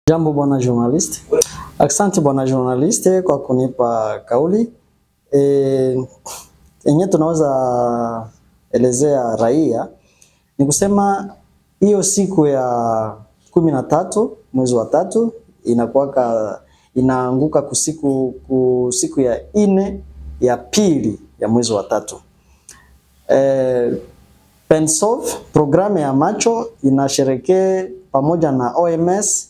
Jambo bwana journalist. Asante bwana journalist kwa kunipa kauli. Yenye tunaweza elezea raia ni kusema hiyo siku ya 13 mwezi wa 3 inaanguka kusiku ya 4 ya pili ya mwezi wa 3. PENSOV programu ya macho inasherekea pamoja na OMS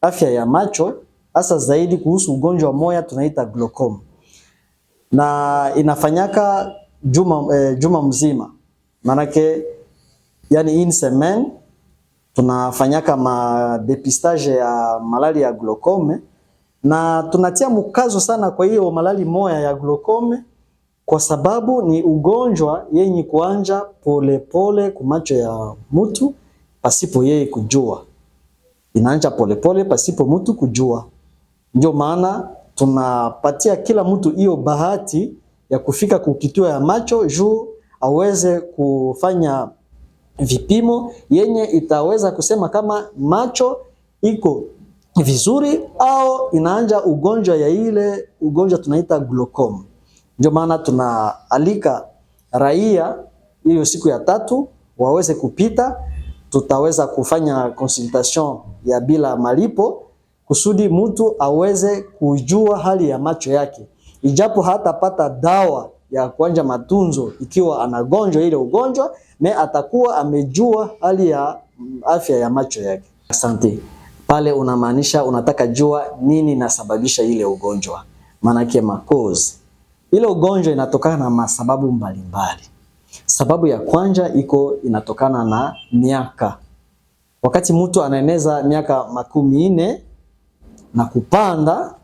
afya ya macho hasa zaidi kuhusu ugonjwa moya tunaita glaucoma, na inafanyaka juma mzima. Manake yani in semaine tunafanyaka depistage ya malali ya glaucoma, na tunatia mkazo sana kwa hiyo malali moya ya glaucoma kwa sababu ni ugonjwa yenye kuanja pole pole kumacho ya mtu pasipo yeye kujua. Inaanja pole pasipo mtu kujua. Ndio maana tunapatia kila mtu hiyo bahati ya kufika kukituo ya macho juu aweze kufanya vipimo yenye itaweza kusema kama macho iko vizuri au inaanja ugonjwa ya ile ugonjwa tunaita glaucoma. Ndio maana tunaalika raia hiyo siku ya 3 waweze kupita. Tutaweza kufanya consultation ya bila malipo kusudi mtu aweze kujua hali ya macho yake, ijapo hatapata dawa ya kuanja matunzo ikiwa anagonjwa ile ugonjwa, atakuwa amejua hali ya afya ya macho yake. Asante. Pale unamaanisha unataka jua nini nasababisha ile ugonjwa, manake cause. Ile ugonjwa inatokana na masababu mbalimbali. Sababu ya kwanza inatokana na miaka. Wakati mtu anaeneza miaka 40 na kupanda,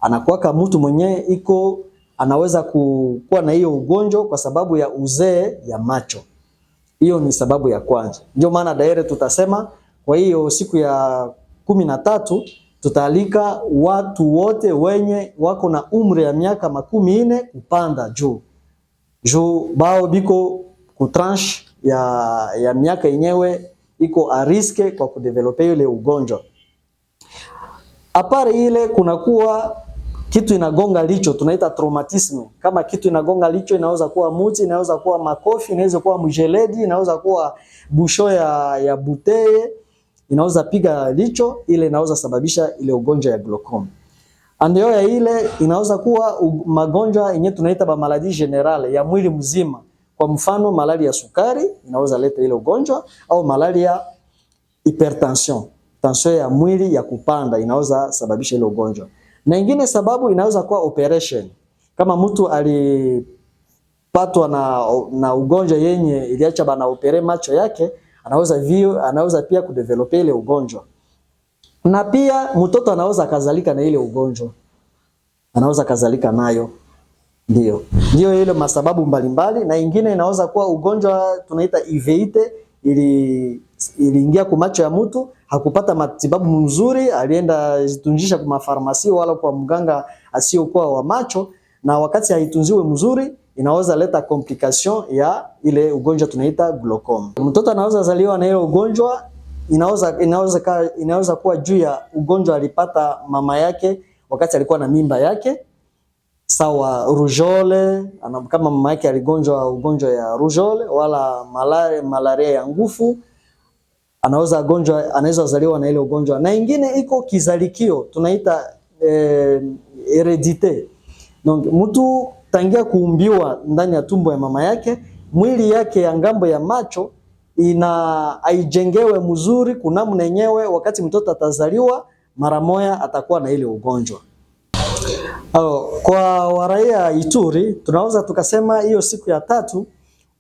anakuwa mtu mwenye anaweza kuwa na hiyo ugonjwa kwa sababu ya uzee ya macho. Hiyo ni sababu ya kwanza. Ndio maana daire tutasema kwa hiyo siku ya 13 tutaalika watu wote wenye wako na umri ya miaka 40 kupanda juu bao biko kutranche ya miaka yenyewe iko a riske kwa kudevelope ile ugonjwa. Apare ile kunakuwa kitu inagonga licho tunaita traumatisme. Kama kitu inagonga licho inaweza kuwa muti, inaweza kuwa makofi, inaweza kuwa mjeledi, inaweza kuwa busho ya buteye, inaweza piga licho, ile inaweza sababisha ile ugonjwa ya glaucoma. Ndio ya ile inaweza kuwa magonjwa yenye tunaita maladie generale ya mwili mzima. Kwa mfano malali ya sukari inaweza leta ile ugonjwa, au malali ya hypertension, tension ya mwili ya kupanda inaweza sababisha ile ugonjwa. Na ingine sababu inaweza kuwa operation. Kama mtu alipatwa na ugonjwa yenye iliacha bana opere macho yake, anaweza pia kudevelop ile ugonjwa. Na pia mtoto anaweza kazalika na ile ugonjwa. Anaweza kazalika nayo. Ndio ile masababu mbalimbali. Na ingine inaweza kuwa ugonjwa tunaita iveite iliingia kwa macho ya mtu, hakupata matibabu mzuri, alienda zitunjisha kwa mafarmasi wala kwa mganga asiyokuwa wa macho, na wakati haitunziwe mzuri inaweza leta complication ya ile ugonjwa tunaita glaucoma. Mtoto anaweza zaliwa na ile ugonjwa, inaweza kuwa juu ya ugonjwa alipata mama yake wakati alikuwa na mimba yake. Sawa rougeole, kama mama yake aligonjwa ugonjwa ya rougeole wala malaria ya nguvu, anaweza zaliwa na ile ugonjwa. Na ingine iko kizalikio tunaita heredite. Donc mtu tangia kuumbiwa ndani ya tumbo ya mama yake, mwili yake ya ngambo ya macho haijengewe mzuri kunamna yenyewe, wakati mtoto atazaliwa mara moja atakuwa na ile ugonjwa. Kwa waraia Ituri tunaweza tukasema hiyo siku ya 3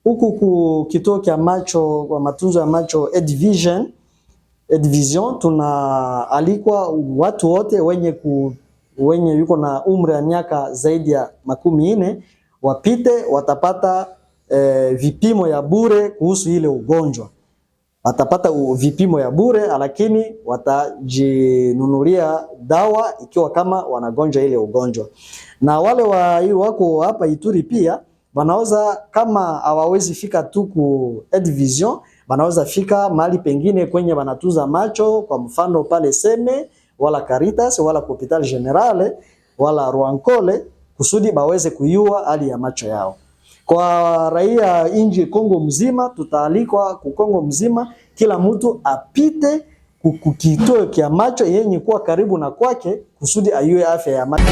huku kituo cha macho kwa matunzo ya macho Edvision tunaalikwa watu wote wenye yuko na umri ya miaka zaidi ya 40 wapite, watapata vipimo ya bure kuhusu ile ugonjwa. Watapata vipimo ya bure, lakini watajinunulia dawa ikiwa kama wanagonjwa ile ugonjwa. Na wale wako hapa Ituri pia wanaweza, kama hawawezi fika tu ku Edvision, wanaweza fika mahali pengine kwenye wanatuza macho, kwa mfano pale Seme wala Caritas wala Hopital Generale wala Rwankole kusudi baweze kuyua hali ya macho yao. Kwa raia inji Kongo mzima, tutaalikwa ku Kongo mzima kila mtu apite kukituo kia macho yenye kuwa karibu na kwake kusudi ayue afya ya macho.